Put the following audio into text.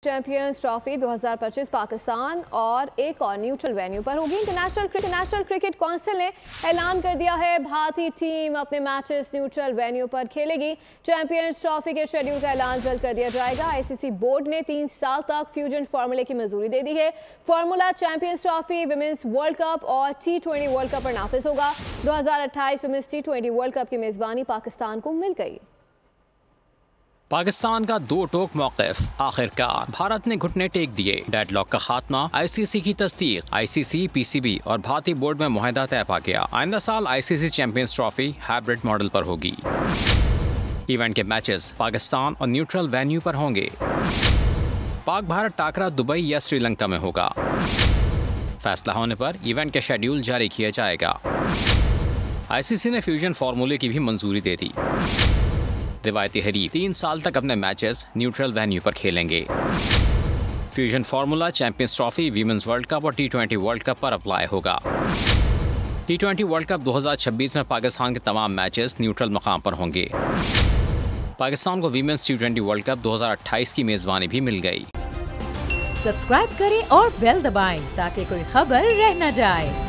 Champions trophy 2025 Pakistan और एक और न्यूट्रल वेन्यू पर होगी। इंटरनेशनल क्रिकेट काउंसिल ने ऐलान कर दिया है भारतीय टीम अपने मैचेस न्यूट्रल वेन्यू पर खेलेगी। चैंपियंस ट्रॉफी के शेड्यूल का ऐलान जल्द कर दिया जाएगा। आईसीसी बोर्ड ने 3 साल तक फ्यूजन फार्मूले की मंजूरी दे दी है। Formula champions trophy, women's world cup और T20 वर्ल्ड कप पर नाफिज होगा। 2028 विमेंस T20 वर्ल्ड कप की मेजबानी पाकिस्तान को मिल गई। पाकिस्तान का दो टोक मौक़िफ़, आखिरकार भारत ने घुटने टेक दिए। डेडलॉक का खात्मा, आईसीसी की तस्दीक, आईसीसी, पीसीबी और भारतीय बोर्ड में मुआहदा तय पा गया। आइंदा साल ICC champions trophy hybrid model पर होगी। इवेंट के मैचेस पाकिस्तान और न्यूट्रल वेन्यू पर होंगे। पाक भारत टाकरा दुबई या श्रीलंका में होगा। फैसला होने पर इवेंट का शेड्यूल जारी किया जाएगा। आईसीसी ने फ्यूजन फार्मूले की भी मंजूरी दे दी। रिवायती हरीफ 3 साल तक अपने मैचेस न्यूट्रल वेन्यू पर खेलेंगे। Fusion formula champions trophy, women's world cup और T20 वर्ल्ड कप पर अप्लाई होगा। T20 वर्ल्ड कप 2026 में पाकिस्तान के तमाम मैचेस न्यूट्रल मकाम पर होंगे। पाकिस्तान को वीमेंस T20 वर्ल्ड कप 2028 की मेजबानी भी मिल गई। सब्सक्राइब करें और बेल दबाएं ताकि कोई खबर रह न जाए।